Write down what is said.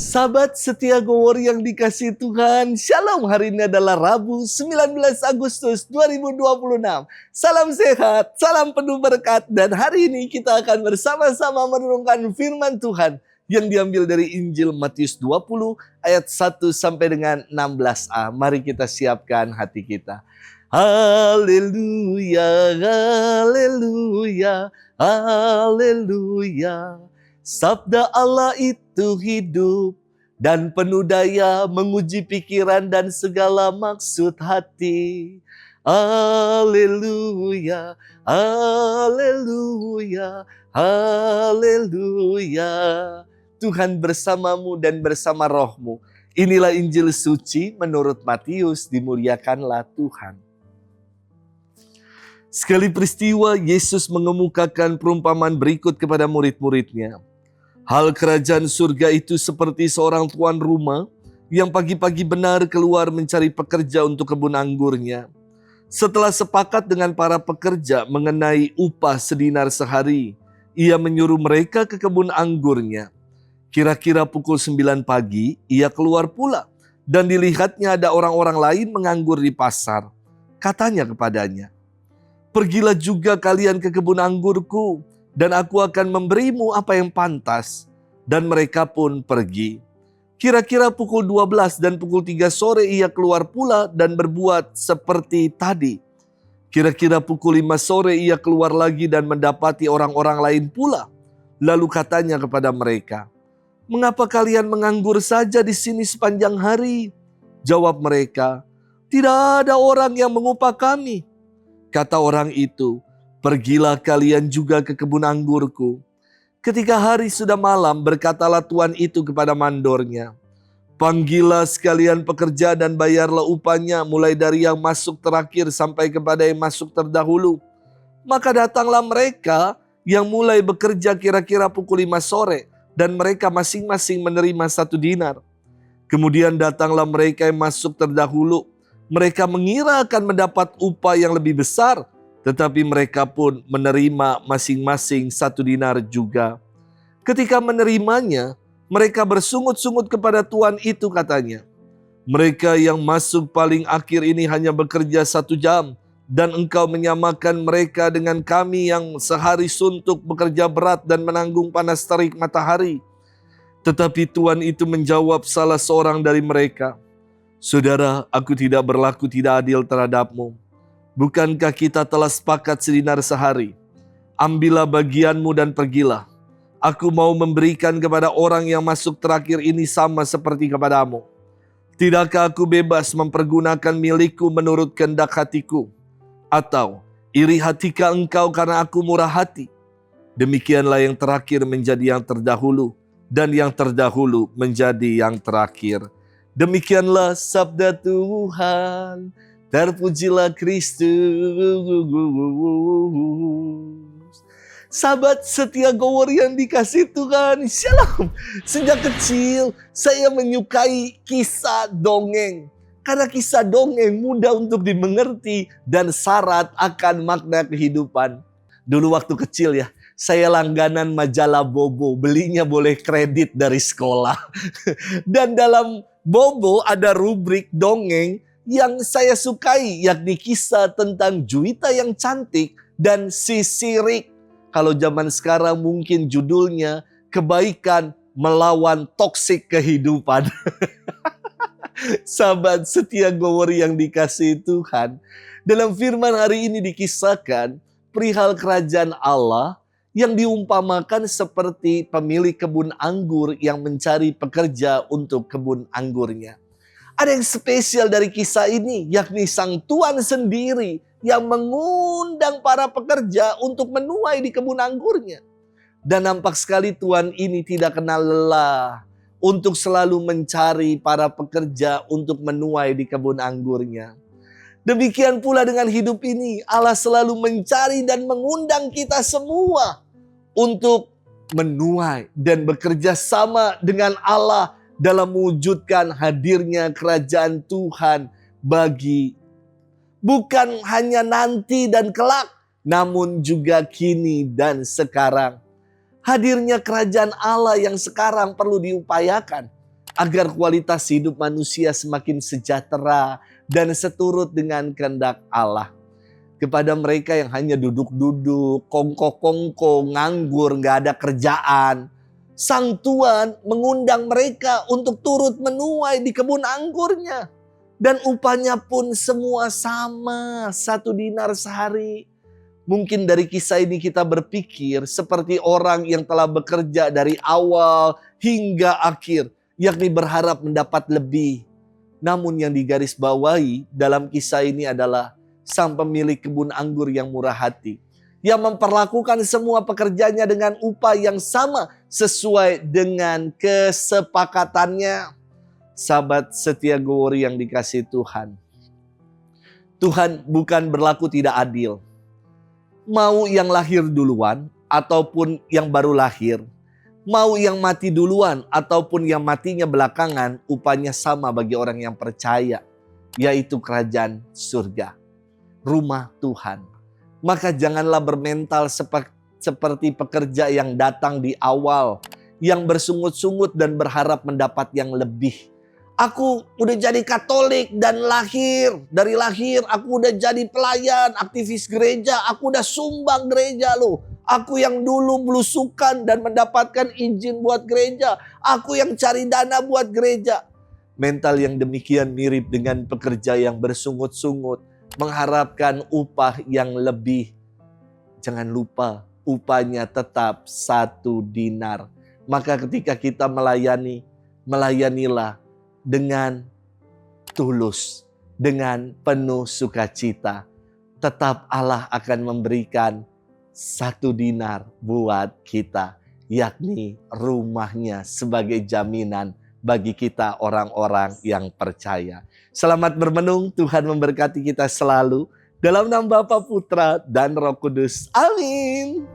Sahabat setia Gowor yang dikasihi Tuhan, Shalom. Hari ini adalah Rabu 19 Agustus 2026. Salam sehat, salam penuh berkat, dan hari ini kita akan bersama-sama merenungkan firman Tuhan yang diambil dari Injil Matius 20 ayat 1 sampai dengan 16a. Mari kita siapkan hati kita. Haleluya, haleluya, haleluya. Sabda Allah itu hidup dan penuh daya menguji pikiran dan segala maksud hati. Haleluya, haleluya, haleluya. Tuhan bersamamu dan bersama rohmu. Inilah Injil suci menurut Matius, dimuliakanlah Tuhan. Sekali peristiwa Yesus mengemukakan perumpamaan berikut kepada murid-muridnya. Hal kerajaan surga itu seperti seorang tuan rumah yang pagi-pagi benar keluar mencari pekerja untuk kebun anggurnya. Setelah sepakat dengan para pekerja mengenai upah sedinar sehari, ia menyuruh mereka ke kebun anggurnya. Kira-kira pukul 9 pagi, ia keluar pula dan dilihatnya ada orang-orang lain menganggur di pasar. Katanya kepadanya, "Pergilah juga kalian ke kebun anggurku, dan aku akan memberimu apa yang pantas." Dan mereka pun pergi. Kira-kira pukul 12 dan pukul 3 sore ia keluar pula dan berbuat seperti tadi. Kira-kira pukul 5 sore ia keluar lagi dan mendapati orang-orang lain pula. Lalu katanya kepada mereka, "Mengapa kalian menganggur saja di sini sepanjang hari?" Jawab mereka, "Tidak ada orang yang mengupah kami." Kata orang itu, "Pergilah kalian juga ke kebun anggurku." Ketika hari sudah malam, berkatalah tuan itu kepada mandornya, "Panggillah sekalian pekerja dan bayarlah upahnya, mulai dari yang masuk terakhir sampai kepada yang masuk terdahulu." Maka datanglah mereka yang mulai bekerja kira-kira pukul 5 sore, dan mereka masing-masing menerima 1 dinar. Kemudian datanglah mereka yang masuk terdahulu. Mereka mengira akan mendapat upah yang lebih besar, tetapi mereka pun menerima masing-masing 1 dinar juga. Ketika menerimanya, mereka bersungut-sungut kepada tuan itu, katanya, "Mereka yang masuk paling akhir ini hanya bekerja 1 jam, dan engkau menyamakan mereka dengan kami yang sehari suntuk bekerja berat dan menanggung panas terik matahari." Tetapi tuan itu menjawab salah seorang dari mereka, "Saudara, aku tidak berlaku tidak adil terhadapmu. Bukankah kita telah sepakat sedinar sehari? Ambillah bagianmu dan pergilah. Aku mau memberikan kepada orang yang masuk terakhir ini sama seperti kepadamu. Tidakkah aku bebas mempergunakan milikku menurut kehendak hatiku? Atau iri hatikah engkau karena aku murah hati? Demikianlah yang terakhir menjadi yang terdahulu, dan yang terdahulu menjadi yang terakhir." Demikianlah sabda Tuhan. Terpujilah Kristus. Sahabat setia Gowor yang dikasihi Tuhan, Shalom. Sejak kecil saya menyukai kisah dongeng. Karena kisah dongeng mudah untuk dimengerti dan syarat akan makna kehidupan. Dulu waktu kecil ya, saya langganan majalah Bobo. Belinya boleh kredit dari sekolah. Dan dalam Bobo ada rubrik dongeng yang saya sukai, yakni kisah tentang Juwita yang cantik dan si Sirik. Kalau zaman sekarang mungkin judulnya Kebaikan Melawan Toksik Kehidupan. Sahabat setia Gowor yang dikasihi Tuhan, dalam firman hari ini dikisahkan perihal kerajaan Allah yang diumpamakan seperti pemilik kebun anggur yang mencari pekerja untuk kebun anggurnya. Ada yang spesial dari kisah ini, yakni sang tuan sendiri yang mengundang para pekerja untuk menuai di kebun anggurnya. Dan nampak sekali tuan ini tidak kenal lelah untuk selalu mencari para pekerja untuk menuai di kebun anggurnya. Demikian pula dengan hidup ini, Allah selalu mencari dan mengundang kita semua untuk menuai dan bekerja sama dengan Allah dalam mewujudkan hadirnya kerajaan Tuhan bagi bukan hanya nanti dan kelak, namun juga kini dan sekarang. Hadirnya kerajaan Allah yang sekarang perlu diupayakan. agar kualitas hidup manusia semakin sejahtera dan seturut dengan kehendak Allah. Kepada mereka yang hanya duduk-duduk, kongko-kongko, nganggur, gak ada kerjaan, Sang Tuhan mengundang mereka untuk turut menuai di kebun anggurnya. Dan upahnya pun semua sama, 1 dinar sehari. Mungkin dari kisah ini kita berpikir seperti orang yang telah bekerja dari awal hingga akhir, yakni berharap mendapat lebih. Namun yang digarisbawahi dalam kisah ini adalah sang pemilik kebun anggur yang murah hati, yang memperlakukan semua pekerjanya dengan upah yang sama sesuai dengan kesepakatannya. Sahabat setia Gowori yang dikasihi Tuhan, Tuhan bukan berlaku tidak adil. Mau yang lahir duluan ataupun yang baru lahir, mau yang mati duluan ataupun yang matinya belakangan, upahnya sama bagi orang yang percaya, yaitu kerajaan surga, rumah Tuhan. Maka janganlah bermental seperti pekerja yang datang di awal, yang bersungut-sungut dan berharap mendapat yang lebih. Aku udah jadi Katolik dan dari lahir aku udah jadi pelayan, aktivis gereja, aku udah sumbang gereja loh. Aku yang dulu belusukan dan mendapatkan izin buat gereja. Aku yang cari dana buat gereja. Mental yang demikian mirip dengan pekerja yang bersungut-sungut, mengharapkan upah yang lebih. Jangan lupa, upahnya tetap 1 dinar. Maka ketika kita melayanilah dengan tulus, dengan penuh sukacita. Tetap Allah akan memberikan 1 dinar buat kita, yakni rumahnya sebagai jaminan bagi kita orang-orang yang percaya. Selamat bermenung, Tuhan memberkati kita selalu. Dalam nama Bapa, Putra, dan Roh Kudus. Amin.